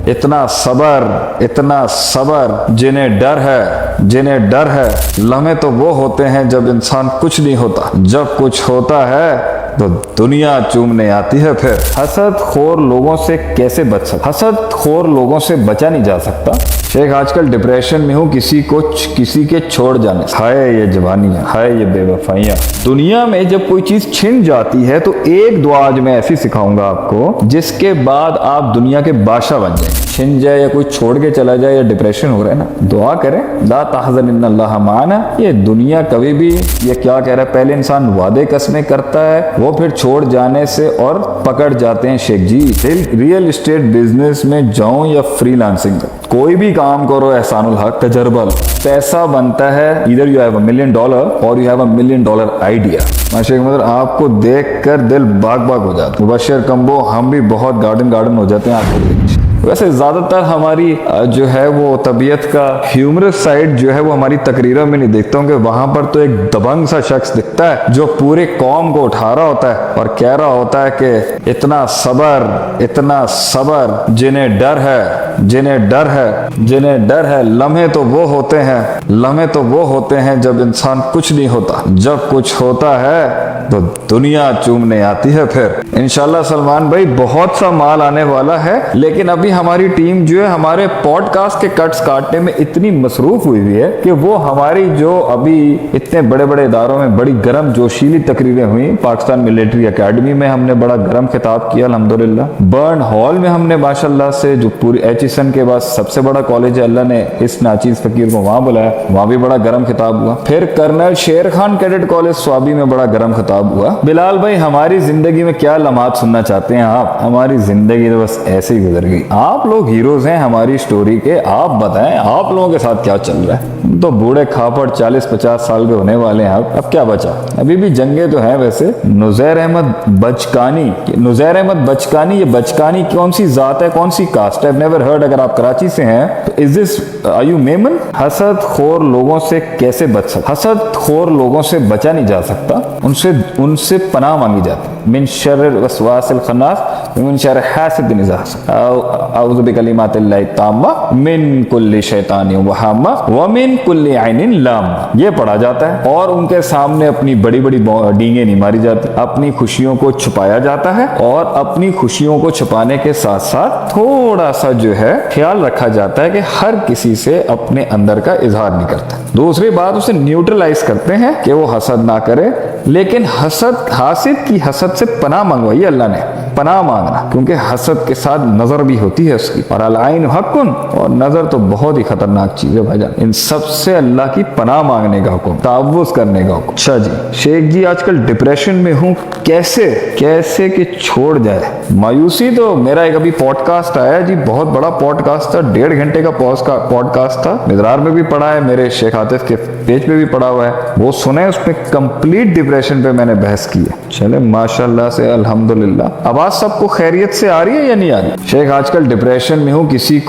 इतना सबर जिन्हें डर है लम्हे तो वो होते हैं जब इंसान कुछ नहीं होता, जब कुछ होता है तो दुनिया चूमने आती है। फिर हसद खोर लोगों से कैसे बच सकता? हसद खोर लोगों से बचा नहीं जा सकता। शेख आजकल डिप्रेशन में हूँ किसी के छोड़ जाने से। हाय ये जवानियाँ, हाय ये बेवफाइयाँ। दुनिया में जब कोई चीज छिन जाती है तो एक दुआ आज मैं ऐसी सिखाऊंगा आपको जिसके बाद आप दुनिया के बादशाह बन जाएंगे। छिन जाए या कोई छोड़ के चला जाए या डिप्रेशन हो रहा है ना, दुआ करें ला तहज़न इन्नल्लाह माना। ये दुनिया कभी भी, ये क्या कह रहा है, पहले इंसान वादे कसमें करता है, वो फिर छोड़ जाने से और पकड़ जाते हैं। शेख जी रियल एस्टेट बिजनेस में जाऊं या फ्रीलांसिंग, कोई भी काम करो एहसानुल हक तजर्बा लो। पैसा बनता है इधर यू हैव $1 million और यू हैव $1 million आइडिया। माशाल्लाह मतलब आपको देख कर दिल बाग बाग हो जाता है। मुबशर कम्बो हम भी बहुत गार्डन हो जाते हैं आपको देख। वैसे ज़्यादातर हमारी जो है वो तबीयत का ह्यूमरस साइड जो है वो हमारी तकरीरों में नहीं देखता हूँ कि वहाँ पर तो एक दबंग सा शख्स दिखता है जो पूरे कौम को उठा रहा होता है और कह रहा होता है कि इतना सबर जिन्हें डर है लम्हे तो वो होते हैं जब इंसान कुछ नहीं होता, जब कुछ होता है तो दुनिया चूमने आती है। फिर इंशाल्लाह सलमान भाई बहुत सा माल आने वाला है, लेकिन अभी हमारी टीम जो है हमारे पॉडकास्ट के कट्स काटने में इतनी मसरूफ हुई है कि वो हमारी जो अभी इतने बड़े बड़े इदारों में बड़ी गर्म जोशीली तकरीरें हुई। पाकिस्तान मिलिट्री एकेडमी में हमने बड़ा गर्म खिताब किया अल्हम्दुलिल्लाह। बर्न हॉल में हमने माशाल्लाह से जो पूरी एचईसन के बाद सबसे बड़ा कॉलेज है, अल्लाह ने इस नाचीज फकीर को वहां बुलाया, वहां भी बड़ा गर्म खिताब हुआ। फिर कर्नल शेर खान कैडेट कॉलेज स्वाबी में बड़ा गर्म खिताब हुआ। बिलाल भाई हमारी जिंदगी में क्या लम्हात सुनना चाहते हैं आप? हमारी जिंदगी तो बस ऐसे ही गुजर गई। आप लोग हीरोज हैं हमारी स्टोरी के, आप बताएं आप लोगों के साथ क्या चल रहा है? तो बूढ़े खापड़ 40-50 साल के होने वाले हैं, अब क्या बचा? अभी भी जंगे तो हैं। वैसे नुज़ैर अहमद बचकानी, ये बचकानी कौन सी जात है, कौन सी कास्ट है? Never heard. अगर आप कराची से हैं तो is this are you Memon? हसद खोर लोगों से कैसे बच सकता? हसद खोर लोगों से बचा नहीं जा सकता, उनसे पनाह मांगी जाती। मिन शर्रिल वसवासिल खन्नास मिन शर्रि हासिदिन इज़ा हसद अऊज़ु बिकलिमातिल्लाहि ताम्मा मिन कुल्ली शैतानिन व हम्मा व मिन कुल्ली ऐनिन लाम्मा। ये पढ़ा जाता है और उनके सामने अपनी बड़ी बड़ी डींगे नहीं मारी जाती। अपनी खुशियों को छुपाया जाता है और अपनी खुशियों को छुपाने के साथ साथ थोड़ा सा जो है ख्याल रखा जाता है कि हर किसी से अपने अंदर का इजहार नहीं करता। दूसरी बात, उसे न्यूट्रलाइज करते हैं कि वो हसद ना करे, लेकिन हासिद की हसद से पनाह मंगवाई अल्लाह ने। पनाह मांगना, क्योंकि हसद के साथ नजर भी होती है उसकी, और अल-आइन हक्कुन, और नजर तो बहुत ही खतरनाक चीज है भाईजान। इन सब से अल्लाह की पनाह मांगने का हुक्म, तावुज़ करने का हुक्म। अच्छा जी, शेख जी आजकल डिप्रेशन में हूँ, कैसे कि छोड़ जाए मायूसी। तो मेरा एक अभी पॉडकास्ट आया जी, बहुत बड़ा पॉडकास्ट था, 1.5 घंटे का पॉडकास्ट था। मिदरार में भी पढ़ा है, मेरे शेख आतिफ के पेज पे भी पढ़ा हुआ है, वो सुने। उसमें कंप्लीट डिप्रेशन पे मैंने बहस की है। चले माशाल्लाह से अल्हम्दुलिल्लाह। आवाज सबको खैरियत से आ रही है या नहीं आ रही? शेख आजकल डिप्रेशन में हूँ किसी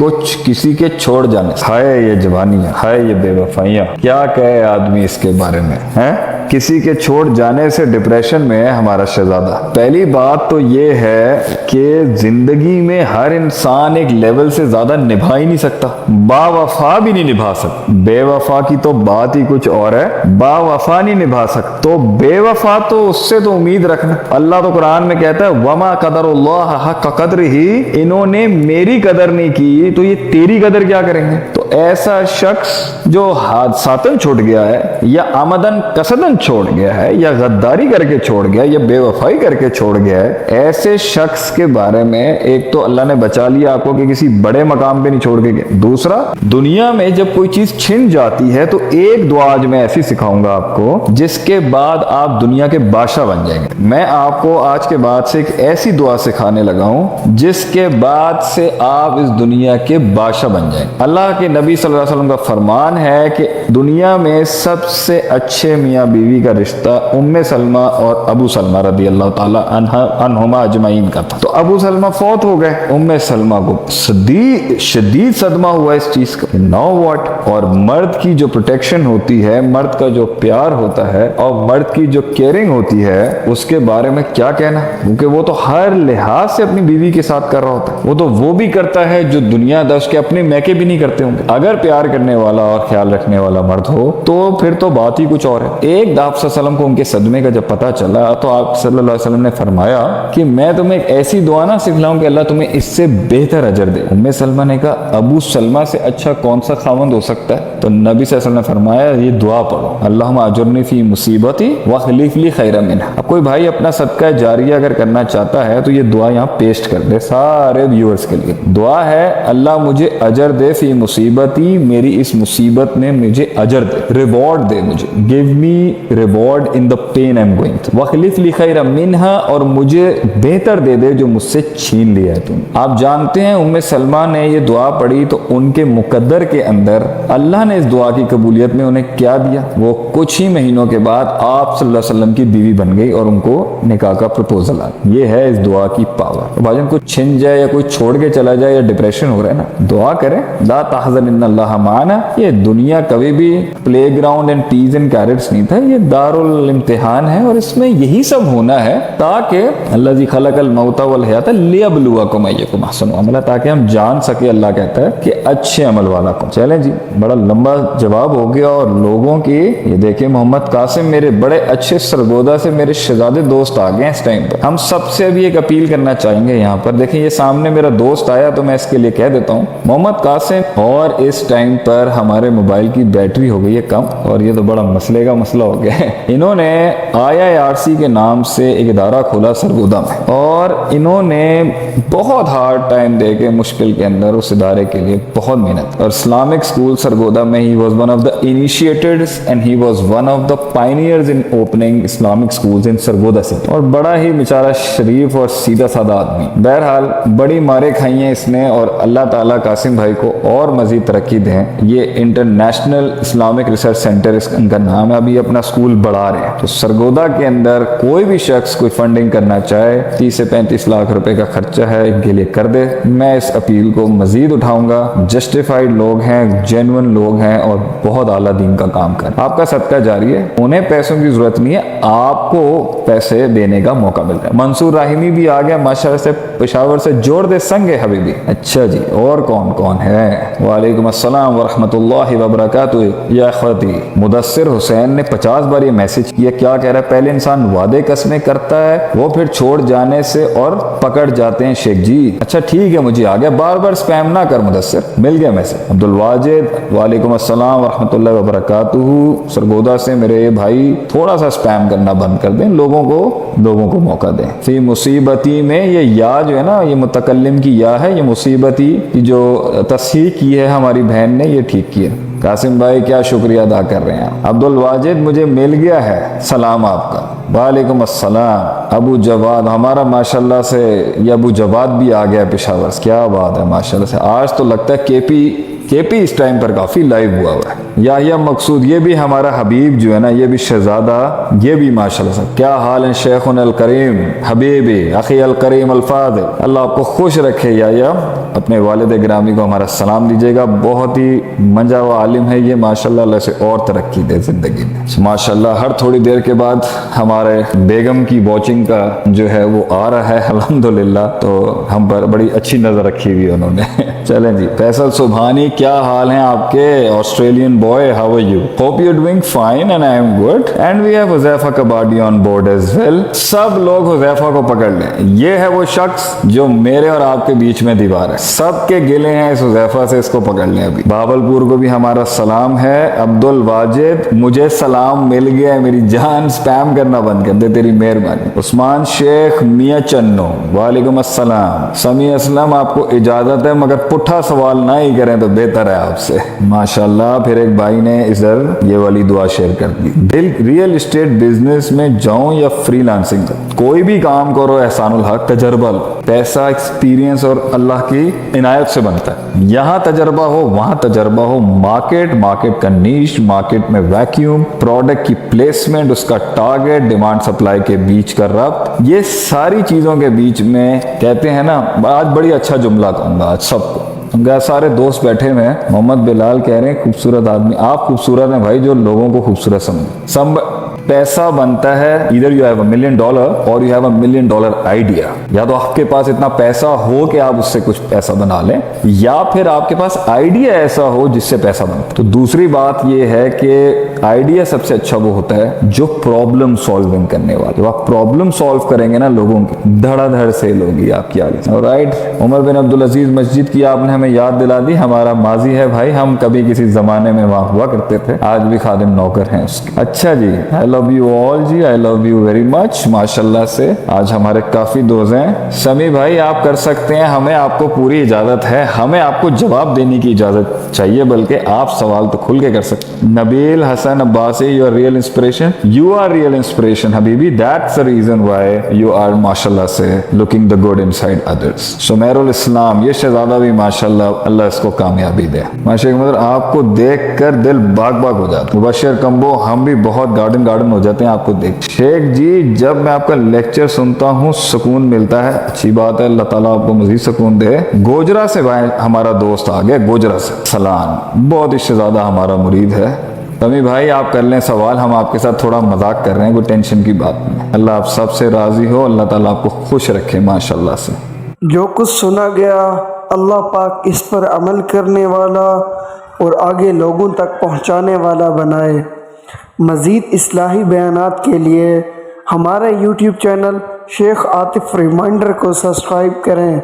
के छोड़ जाने से। हाय ये जवानियाँ, हाय ये बेवफाइयाँ, क्या कहे आदमी इसके बारे में है? किसी के छोड़ जाने से डिप्रेशन में है हमारा शहजादा। पहली बात तो ये है कि जिंदगी में हर इंसान एक लेवल से ज्यादा निभा ही नहीं सकता, बावफा भी नहीं निभा सकता। बेवफा की तो बात ही कुछ और है, बावफा नहीं निभा सकता। तो बेवफा तो उससे तो उम्मीद रखना। अल्लाह तो कुरान में कहता है वमा कदरुल्लाह हक़ क़द्रिही, इन्होंने मेरी कदर नहीं की तो ये तेरी कदर क्या करेंगे? तो ऐसा शख्स जो हादसातन छोड़ गया है, या आमदन कसदन छोड़ गया है, या गद्दारी करके छोड़ गया, या बेवफाई करके छोड़ गया है, ऐसे शख्स के बारे में एक तो अल्लाह ने बचा लिया आपको कि किसी बड़े मकाम पे नहीं छोड़ के गया। दूसरा, दुनिया में जब कोई चीज छिन जाती है तो एक दुआ आज मैं ऐसी सिखाऊंगा आपको जिसके बाद आप दुनिया के बादशाह बन जाएंगे। मैं आपको आज के बाद से एक ऐसी दुआ सिखाने लगा हूं जिसके बाद से आप इस दुनिया के बादशाह बन जाएंगे। अल्लाह के नबी सल्लल्लाहु अलैहि वसल्लम का फरमान है कि دنیا میں سب سے اچھے میاں بیوی کا رشتہ ام سلمہ اور ابو سلمہ رضی اللہ تعالی عنہما اجمعین کا تھا. تو ابو سلمہ فوت ہو گئے. ام سلمہ کو شدید صدمہ ہوا اس چیز کا. نو واٹ. اور مرد کی جو پروٹیکشن ہوتی ہے, مرد کا جو پیار ہوتا ہے اور مرد کی جو کیئرنگ ہوتی ہے, اس کے بارے میں کیا کہنا, کیونکہ وہ تو ہر لحاظ سے اپنی بیوی کے ساتھ کر رہا ہوتا ہے. وہ تو وہ بھی کرتا ہے جو دنیا دس کے اپنے میکے بھی نہیں کرتے ہوں گے. اگر پیار کرنے والا اور خیال رکھنے والا مرد ہو تو پھر تو بات ہی کچھ اور ہے. ایک آپ صلی اللہ علیہ وسلم کو ان کے صدمے کا جب پتا چلا تو آپ صلی اللہ علیہ وسلم نے فرمایا کہ میں تمہیں ایک ایسی دعا نہ سکھلاؤں کہ اللہ تمہیں اس سے بہتر اجر دے. ام سلمہ نے کہا ابو سلمہ سے اچھا کون سا خاوند ہو سکتا ہے؟ تو نبی صلی اللہ علیہ وسلم نے فرمایا یہ دعا پڑھو, اللہم اجرنی فی مصیبتی واخلف لی خیرا منہا. اب کوئی بھائی اپنا صدقہ جاریہ اگر کرنا چاہتا ہے تو یہ دعا یہاں پیسٹ کر دے سارے ویورز کے لیے. دعا ہے اللہ مجھے اجر دے فی مصیبتی, میری اس مصیبت میں مجھے اجر دے, ریوارڈ دے مجھے, give me reward in the pain I am going through, واخلف لی خیرا منہا, اور مجھے بہتر دے دے جو مجھ سے چھین لیا ہے تم. آپ جانتے ہیں ام سلمہ نے یہ دعا پڑھی تو ان کے مقدر کے اندر اللہ نے اس دعا کی قبولیت میں انہیں کیا دیا, وہ کچھ ہی مہینوں کے بعد آپ صلی اللہ علیہ وسلم کی بیوی بن گئی اور ان کو نکاح کا پروپوزل آ. یہ ہے اس دعا کی پاور. بھائی جان کوئی چھن جائے یا کوئی چھوڑ کے چلا جائے یا ڈپریشن ہو رہا ہے نا, دعا کریں لا تحزن ان اللہ معنا. یہ دنیا کبھی بھی playground and peas and carrots نہیں تھا, یہ دارالامتحان ہے, اور اس میں یہی سب ہونا ہے تاکہ اللہ جی خلق الموت والحیات لیبلوکم ایکم احسن عملا, تاکہ ہم جان سکے. اللہ کہتا ہے کہ اچھے عمل والا کو. چلیں جی, بڑا لمبا جواب ہو گیا. اور لوگوں کی یہ دیکھیں, محمد قاسم میرے بڑے اچھے سرگودا سے میرے شہزادے دوست آ گئے ہیں اس ٹائم پر. ہم سب سے ابھی ایک اپیل کرنا چاہیں گے یہاں پر. دیکھیں یہ سامنے میرا دوست آیا تو میں اس کے لیے کہہ دیتا ہوں محمد قاسم, اور اس ٹائم پر ہمارے موبائل کی بیٹری ہو گئی ہے کم, اور یہ تو بڑا مسئلے کا مسئلہ ہو گیا ہے. انہوں نے IIRC کے نام سے ایک ادارہ کھولا سرگودا میں, اور انہوں نے بہت ہارڈ ٹائم دے کے مشکل کے اندر اس ادارے کے لیے بہت محنت. اور اسلامک اسکول سرگودا میں he was one of the initiators and he was one of the pioneers in opening Islamic schools in Sargodha city. اور بڑا ہی بیچارہ شریف اور سیدھا سادہ آدمی. بہرحال بڑی مارے کھائی ہیں اس نے, اور اللہ تعالیٰ قاسم بھائی کو اور مزید ترقی دیں. یہ انٹرنیشنل اسلامک ریسرچ سینٹر ان کا نام ہے. ابھی اپنا اسکول بڑھا رہے ہیں. تو سرگودا کے اندر کوئی بھی شخص کوئی فنڈنگ کرنا چاہے 30 سے 35 لاکھ روپے کا خرچہ ہے ان کے لیے کر دے. میں اس اپیل کو مزید اٹھاؤں گا. جسٹیفائڈ لوگ ہیں, جینون لوگ ہیں, اور بہت اعلیٰ دین کا کام کر. آپ کا صدقہ جاری ہے, انہیں پیسوں کی ضرورت نہیں ہے, آپ کو پیسے دینے کا موقع مل رہا ہے. منصور راہمی بھی آ گیا ماشاءاللہ سے, پشاور سے. جوڑ دے سنگ ہے حبیبی. اچھا جی, اور کون کون ہے؟ وعلیکم السلام ورحمۃ اللہ وبرکاتہ. یا اخوتی, مدثر حسین نے 50 بار یہ میسج کیا. کیا کہہ رہا ہے؟ پہلے انسان وعدے قسمیں کرتا ہے, وہ پھر چھوڑ جانے سے اور پکڑ جاتے ہیں شیخ جی. اچھا ٹھیک ہے, مجھے آ گیا. بار بار سپیم نہ کر مدثر, مل گیا میسج. عبد الواجد, وعلیکم السلام ورحمۃ اللہ وبرکاتہ. سرگودا سے میرے بھائی تھوڑا سا سپیم کرنا بند کر دیں, لوگوں کو موقع دیں. فی مصیبتی میں یہ یا جو ہے نا, یہ متکلم کی یا ہے, یہ مصیبتی کی جو تصحیح کی ہے ہماری بہن نے, یہ ٹھیک کی ہے. قاسم بھائی کیا شکریہ ادا کر رہے ہیں. عبد الواجد مجھے مل گیا ہے, سلام آپ کا. وعلیکم السلام. ابو جواد, ہمارا ماشاءاللہ سے یہ ابو جواد بھی آ گیا پشاور سے. کیا بات ہے ماشاءاللہ سے. آج تو لگتا ہے کے پی اس ٹائم پر کافی لائیو ہوا ہے. یا مقصود, یہ بھی ہمارا حبیب جو ہے نا, یہ بھی شہزادہ, یہ بھی ماشاءاللہ سے. کیا حال ہے شیخنا الکریم, حبیبی اخی الکریم الفاضل, اللہ آپ کو خوش رکھے. یا اپنے والد گرامی کو ہمارا سلام دیجیے گا. بہت ہی منجا و عالم ہے یہ ماشاءاللہ, اللہ سے اور ترقی دے زندگی میں ماشاءاللہ. ہر تھوڑی دیر کے بعد ہمارے بیگم کی واچنگ کا جو ہے وہ آ رہا ہے الحمدللہ, تو ہم پر بڑی اچھی نظر رکھی ہوئی انہوں نے. چلیں جی, فیصل سبحانی, کیا حال ہیں آپ کے Australian boy, how are you? Hope you doing fine and I am good and we have Huzaifa Kabadi on board as well. سب لوگ حذیفہ کو پکڑ لیں, یہ ہے وہ شخص جو میرے اور آپ کے بیچ میں دیوار ہے. سب کے گلے ہیں اس حذیفہ سے, اس کو پکڑ لیں. ابھی باول پور کو بھی ہمارا سلام ہے. عبد الواجد, مجھے سلام مل گیا ہے میری جان, سپیم کرنا بند کر دے, تیری مہربانی. عثمان شیخ میاں چنو, وعلیکم السلام. سمیع اسلم, آپ کو اجازت ہے مگر پٹھا سوال نہ ہی کریں تو بہتر ہے آپ سے ماشاءاللہ. پھر ایک بھائی نے ادھر یہ والی دعا شیئر کر دی. ریئل اسٹیٹ بزنس میں جاؤں یا فری لانسنگ, کوئی بھی کام کرو احسان الحق, تجربہ لو, پیسہ, ایکسپیرینس اور اللہ کی बड़ी इनायत से बनता है। यहाँ तजर्बा हो, वहाँ तजर्बा हो, मार्केट का नीश, मार्केट में वैक्यूम, प्रोडक्ट की प्लेसमेंट, उसका टारगेट, डिमांड सप्लाई के बीच का रब्त, ये सारी चीज़ों के बीच में कहते हैं ना, आज बड़ी अच्छा जुमला कहूँगा आज सबको। हम सारे दोस्त बैठे हुए हैं, मोहम्मद बिलाल कह रहे हैं खूबसूरत आदमी, आप खूबसूरत हैं भाई जो लोगों को खूबसूरत समझे। पैसा बनता है इधर यू हैव $1 million और यू हैव $1 million आइडिया। या तो आपके पास इतना पैसा हो कि आप उससे कुछ पैसा बना लें, या फिर आपके पास आइडिया ऐसा हो जिससे पैसा बनता। तो दूसरी बात यह है कि आइडिया सबसे अच्छा वो होता है जो प्रॉब्लम सॉल्विंग करने वाला। जब आप प्रॉब्लम सॉल्व करेंगे ना लोगों की, धड़ाधड़ सेल होगी आपकी आगे। राइट, उमर बिन अब्दुल अजीज मस्जिद की आपने हमें याद दिला दी, हमारा माजी है भाई, हम कभी किसी जमाने में वहां हुआ करते थे, आज भी खादिम नौकर हैं उसके। अच्छा जी, आई लव यू ऑल जी, I love you very much. माशाल्लाह से आज हमारे काफी दोस्त हैं। समी भाई आप कर सकते हैं, हमें आपको पूरी इजाजत है, हमें आपको जवाब देने की इजाजत चाहिए, बल्कि आप सवाल तो खुल के कर सकते। Nabeel Hasan Abbasi, you are real inspiration, you are real inspiration हबीबी, that's the reason why you are माशाल्लाह से looking the good inside others. Sumerul Islam, ये शहजादा भी माशाल्लाह, अल्लाह इसको कामयाबी दे। माशाल्लाह आपको देख कर दिल बाग बाग हो जाता है। मुबशर कम्बो, हम भी बहुत गार्डन हो जाते हैं आपको देख। शेख जी, जब मैं आपका लेक्चर सुनता हूँ सुकून मिलता है, अच्छी बात है, अल्लाह ताला आपको मजीद सुकून दे। गोजरा से भाई हमारा दोस्त आ गया, गोजरा से सलाम, बहुत ही शहजादा हमारा मुरीद है। तमी भाई आप कर लें सवाल, हम आपके साथ थोड़ा मजाक कर रहे हैं, कोई टेंशन की बात नहीं। अल्लाह आप सबसे राजी हो, अल्लाह ताला आपको खुश रखे माशाल्लाह से। जो कुछ सुना गया अल्लाह पाक इस पर अमल करने वाला और आगे लोगों तक पहुंचाने वाला बनाए। मज़ीद इस्लाही बयानात के लिए हमारे YouTube channel Sheikh Atif reminder को सब्सक्राइब करें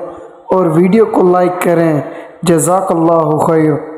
और वीडियो को लाइक करें। जज़ाकल्लाहु खैर।